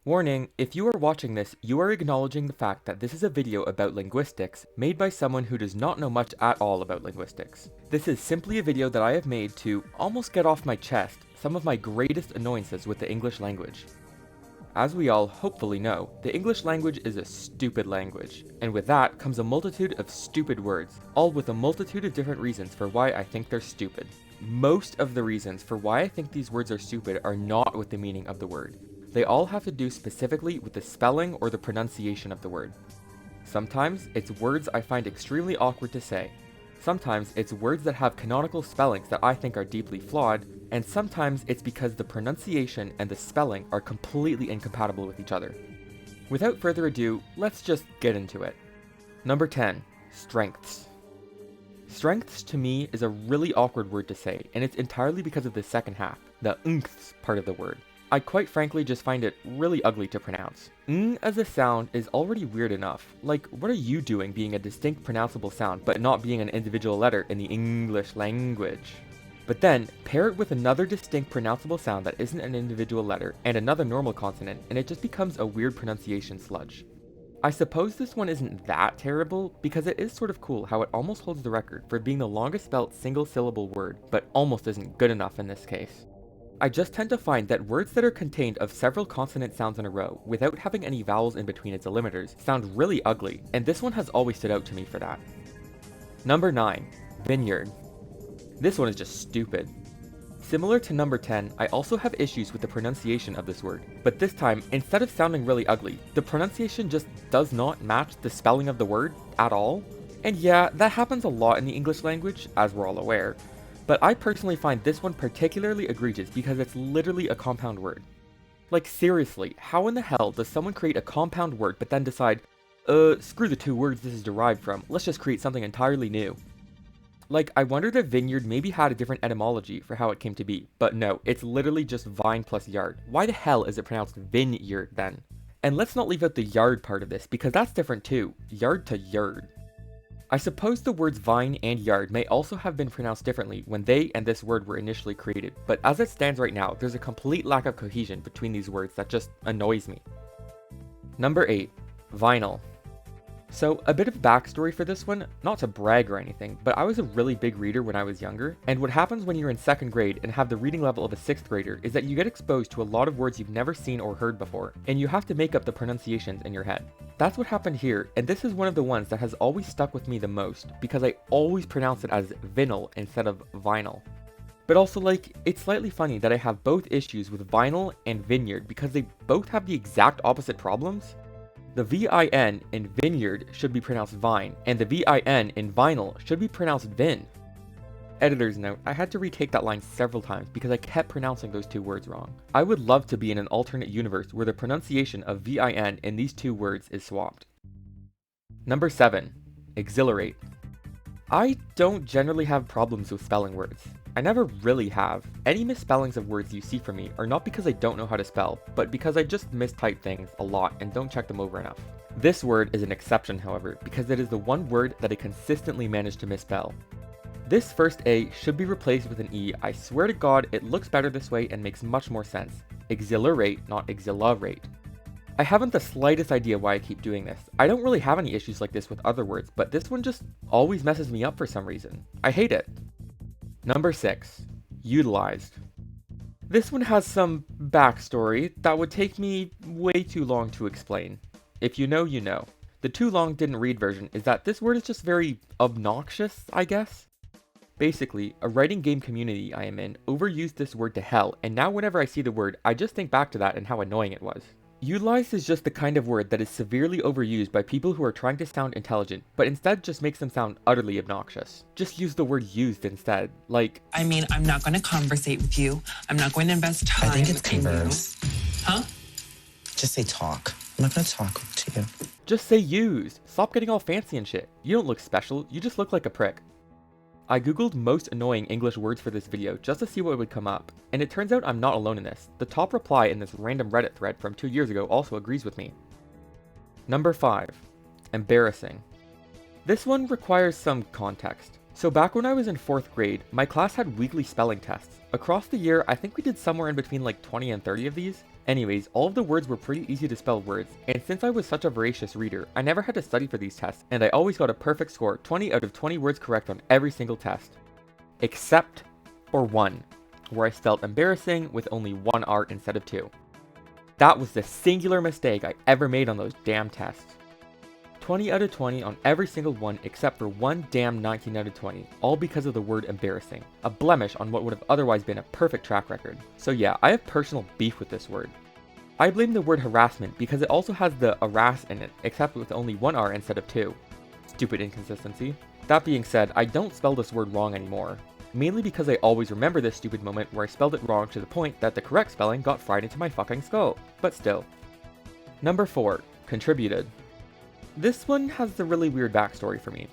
Warning, if you are watching this, you are acknowledging the fact that this is a video about linguistics made by someone who does not know much at all about linguistics. This is simply a video that I have made to almost get off my chest some of my greatest annoyances with the English language. As we all hopefully know, the English language is a stupid language, and with that comes a multitude of stupid words, all with a multitude of different reasons for why I think they're stupid. Most of the reasons for why I think these words are stupid are not with the meaning of the word. They all have to do specifically with the spelling or the pronunciation of the word. Sometimes it's words I find extremely awkward to say. Sometimes it's words that have canonical spellings that I think are deeply flawed, and sometimes it's because the pronunciation and the spelling are completely incompatible with each other. Without further ado, let's just get into it. Number 10. Strengths. Strengths to me is a really awkward word to say, and it's entirely because of the second half, the unths part of the word. I quite frankly just find it really ugly to pronounce. As a sound is already weird enough. Like, what are you doing being a distinct pronounceable sound but not being an individual letter in the English language? But then, pair it with another distinct pronounceable sound that isn't an individual letter and another normal consonant, and it just becomes a weird pronunciation sludge. I suppose this one isn't that terrible, because it is sort of cool how it almost holds the record for being the longest spelt single syllable word, but almost isn't good enough in this case. I just tend to find that words that are contained of several consonant sounds in a row, without having any vowels in between its delimiters, sound really ugly, and this one has always stood out to me for that. Number 9. Vineyard. This one is just stupid. Similar to number 10, I also have issues with the pronunciation of this word, but this time, instead of sounding really ugly, the pronunciation just does not match the spelling of the word at all. And yeah, that happens a lot in the English language, as we're all aware. But I personally find this one particularly egregious because it's literally a compound word. Like seriously, how in the hell does someone create a compound word but then decide, screw the two words this is derived from, let's just create something entirely new. Like, I wonder if vineyard maybe had a different etymology for how it came to be, but no, it's literally just vine plus yard. Why the hell is it pronounced vineyard then? And let's not leave out the yard part of this because that's different too, yard to yard. I suppose the words vine and yard may also have been pronounced differently when they and this word were initially created, but as it stands right now, there's a complete lack of cohesion between these words that just annoys me. Number 8. Vinyl. So, a bit of backstory for this one, not to brag or anything, but I was a really big reader when I was younger, and what happens when you're in 2nd grade and have the reading level of a 6th grader is that you get exposed to a lot of words you've never seen or heard before, and you have to make up the pronunciations in your head. That's what happened here, and this is one of the ones that has always stuck with me the most, because I always pronounce it as vinyl instead of vinyl. But also, like, it's slightly funny that I have both issues with vinyl and vineyard because they both have the exact opposite problems. The VIN in vineyard should be pronounced vine, and the VIN in vinyl should be pronounced vin. Editor's note, I had to retake that line several times because I kept pronouncing those two words wrong. I would love to be in an alternate universe where the pronunciation of VIN in these two words is swapped. Number 7. Exhilarate. I don't generally have problems with spelling words. I never really have. Any misspellings of words you see from me are not because I don't know how to spell, but because I just mistype things a lot and don't check them over enough. This word is an exception, however, because it is the one word that I consistently manage to misspell. This first A should be replaced with an E. I swear to God, it looks better this way and makes much more sense. Exhilarate, not exhilarate. I haven't the slightest idea why I keep doing this. I don't really have any issues like this with other words, but this one just always messes me up for some reason. I hate it. Number 6. Utilized. This one has some backstory that would take me way too long to explain. If you know, you know. The too long didn't read version is that this word is just very obnoxious, I guess. Basically, a writing game community I am in overused this word to hell, and now whenever I see the word, I just think back to that and how annoying it was. Utilized is just the kind of word that is severely overused by people who are trying to sound intelligent, but instead just makes them sound utterly obnoxious. Just use the word used instead, like... I mean, I'm not going to conversate with you. I'm not going to invest time. I think it's in you. converse. Huh? Just say talk. I'm not gonna talk to you. Just say used. Stop getting all fancy and shit. You don't look special, you just look like a prick. I googled most annoying English words for this video just to see what would come up, and it turns out I'm not alone in this. The top reply in this random Reddit thread from 2 years ago also agrees with me. Number 5. Embarrassing. This one requires some context. So back when I was in 4th grade, my class had weekly spelling tests. Across the year, I think we did somewhere in between like 20 and 30 of these, Anyways, all of the words were pretty easy to spell words, and since I was such a voracious reader, I never had to study for these tests, and I always got a perfect score, 20 out of 20 words correct on every single test. Except for one, where I spelled embarrassing with only one R instead of two. That was the singular mistake I ever made on those damn tests. 20 out of 20 on every single one except for one damn 19 out of 20, all because of the word embarrassing, a blemish on what would have otherwise been a perfect track record. So yeah, I have personal beef with this word. I blame the word harassment because it also has the harass in it, except with only one R instead of two. Stupid inconsistency. That being said, I don't spell this word wrong anymore, mainly because I always remember this stupid moment where I spelled it wrong to the point that the correct spelling got fried into my fucking skull, but still. Number 4, contributed. This one has the really weird backstory for me.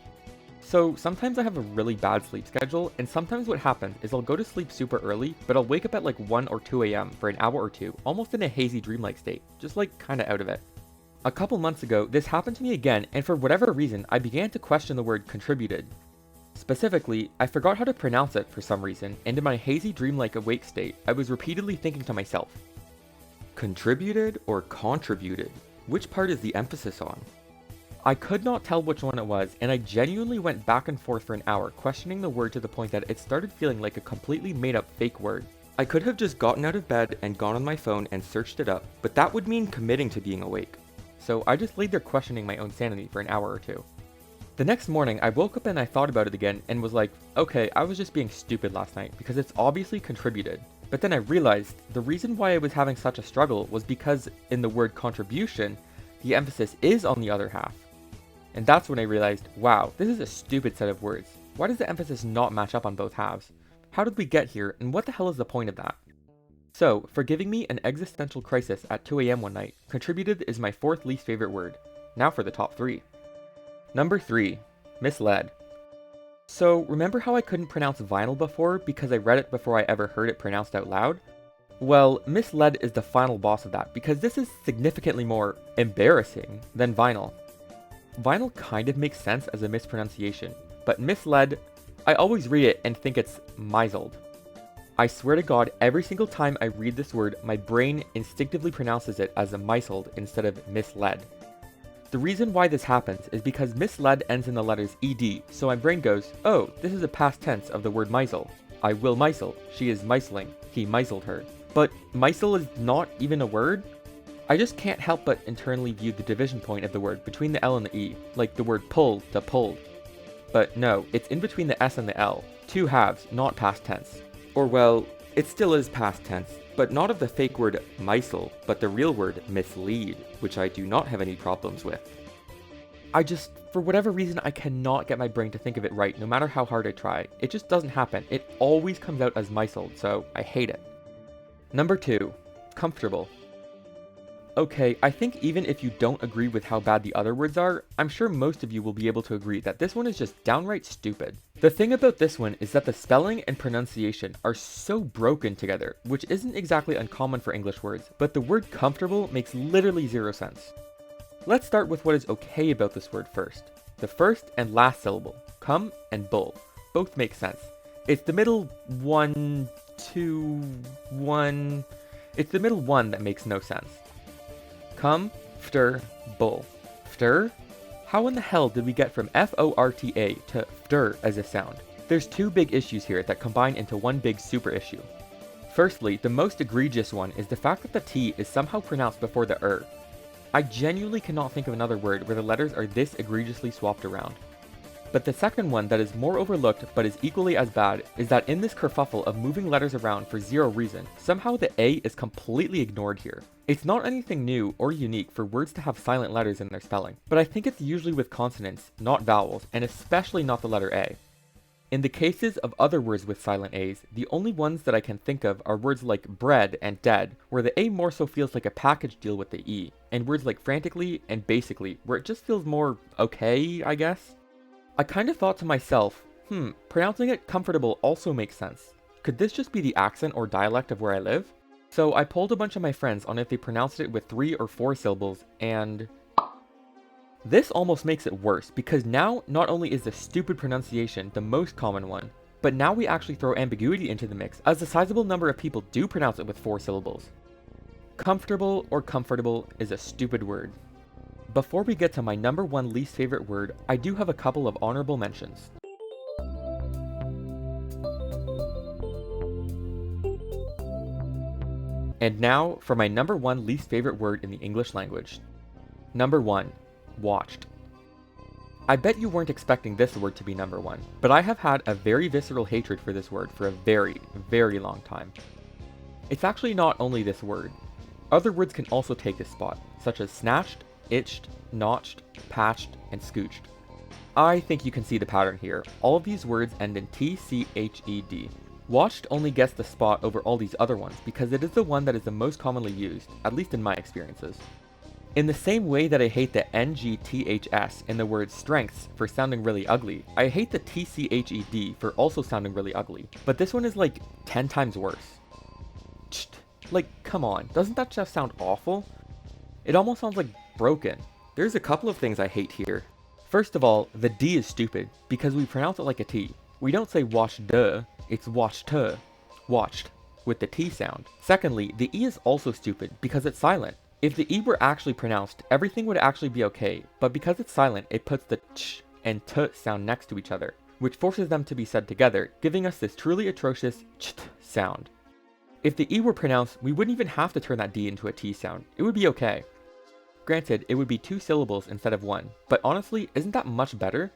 So sometimes I have a really bad sleep schedule, and sometimes what happens is I'll go to sleep super early, but I'll wake up at like 1 or 2 AM for an hour or two, almost in a hazy dreamlike state, just like kinda out of it. A couple months ago, this happened to me again, and for whatever reason, I began to question the word contributed. Specifically, I forgot how to pronounce it for some reason, and in my hazy dreamlike awake state, I was repeatedly thinking to myself, contributed or contributed? Which part is the emphasis on? I could not tell which one it was, and I genuinely went back and forth for an hour questioning the word to the point that it started feeling like a completely made up fake word. I could have just gotten out of bed and gone on my phone and searched it up, but that would mean committing to being awake. So I just laid there questioning my own sanity for an hour or two. The next morning, I woke up and I thought about it again and was like, okay, I was just being stupid last night because it's obviously contributed. But then I realized the reason why I was having such a struggle was because in the word contribution, the emphasis is on the other half. And that's when I realized, wow, this is a stupid set of words. Why does the emphasis not match up on both halves? How did we get here, and what the hell is the point of that? So, for giving me an existential crisis at 2 AM one night, contributed is my 4th least favorite word. Now for the top 3. Number 3, misled. So, remember how I couldn't pronounce vinyl before because I read it before I ever heard it pronounced out loud? Well, misled is the final boss of that because this is significantly more embarrassing than vinyl. Vinyl kind of makes sense as a mispronunciation, but misled, I always read it and think it's misled. I swear to God, every single time I read this word, my brain instinctively pronounces it as a misled instead of misled. The reason why this happens is because misled ends in the letters ed, so my brain goes, oh, this is a past tense of the word misel. I will misel, she is misling, he misled her. But misel is not even a word? I just can't help but internally view the division point of the word between the L and the E, like the word pull to pulled. But no, it's in between the S and the L, 2 halves, not past tense. Or well, it still is past tense, but not of the fake word misel, but the real word mislead, which I do not have any problems with. For whatever reason, I cannot get my brain to think of it right, no matter how hard I try. It just doesn't happen. It always comes out as misled, so I hate it. Number 2, comfortable. Okay, I think even if you don't agree with how bad the other words are, I'm sure most of you will be able to agree that this one is just downright stupid. The thing about this one is that the spelling and pronunciation are so broken together, which isn't exactly uncommon for English words, but the word comfortable makes literally 0 sense. Let's start with what is okay about this word first. The first and last syllable, come and bull, both make sense. It's the middle one that makes no sense. Come, fter, bull. Fter? How in the hell did we get from F-O-R-T-A to fter as a sound? There's 2 big issues here that combine into one big super issue. Firstly, the most egregious one is the fact that the T is somehow pronounced before the er. I genuinely cannot think of another word where the letters are this egregiously swapped around. But the second one that is more overlooked but is equally as bad is that in this kerfuffle of moving letters around for 0 reason, somehow the A is completely ignored here. It's not anything new or unique for words to have silent letters in their spelling, but I think it's usually with consonants, not vowels, and especially not the letter A. In the cases of other words with silent A's, the only ones that I can think of are words like bread and dead, where the A more so feels like a package deal with the E, and words like frantically and basically, where it just feels more okay, I guess? I kind of thought to myself, pronouncing it comfortable also makes sense. Could this just be the accent or dialect of where I live? So I polled a bunch of my friends on if they pronounced it with 3 or 4 syllables, and this almost makes it worse, because now not only is the stupid pronunciation the most common one, but now we actually throw ambiguity into the mix, as a sizable number of people do pronounce it with 4 syllables. Comfortable or comfortable is a stupid word. Before we get to my number 1 least favorite word, I do have a couple of honorable mentions. And now for my number 1 least favorite word in the English language. Number 1. Watched. I bet you weren't expecting this word to be number 1, but I have had a very visceral hatred for this word for a very, very long time. It's actually not only this word. Other words can also take this spot, such as snatched, itched, notched, patched, and scooched. I think you can see the pattern here. All of these words end in T-C-H-E-D. Watched only gets the spot over all these other ones because it is the one that is the most commonly used, at least in my experiences. In the same way that I hate the NGTHS in the word strengths for sounding really ugly, I hate the TCHED for also sounding really ugly, but this one is like 10 times worse. Like, come on, doesn't that just sound awful? It almost sounds like broken. There's a couple of things I hate here. First of all, the D is stupid because we pronounce it like a T. We don't say watched, it's watched, watched, with the T sound. Secondly, the E is also stupid because it's silent. If the E were actually pronounced, everything would actually be okay, but because it's silent, it puts the ch and t sound next to each other, which forces them to be said together, giving us this truly atrocious ch sound. If the E were pronounced, we wouldn't even have to turn that D into a T sound. It would be okay. Granted, it would be 2 syllables instead of 1, but honestly, isn't that much better?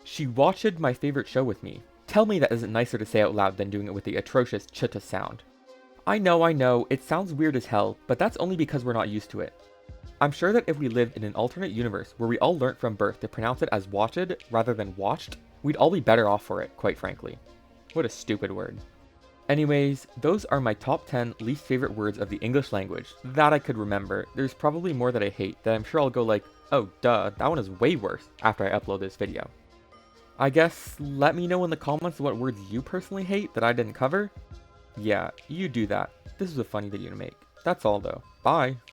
She watched my favorite show with me. Tell me that isn't nicer to say out loud than doing it with the atrocious ch sound. I know, it sounds weird as hell, but that's only because we're not used to it. I'm sure that if we lived in an alternate universe where we all learnt from birth to pronounce it as watched rather than watched, we'd all be better off for it, quite frankly. What a stupid word. Anyways, those are my top 10 least favorite words of the English language that I could remember. There's probably more that I hate that I'm sure I'll go like, oh duh, that one is way worse after I upload this video. I guess let me know in the comments what words you personally hate that I didn't cover. Yeah, you do that. This was a funny video to make. That's all though. Bye!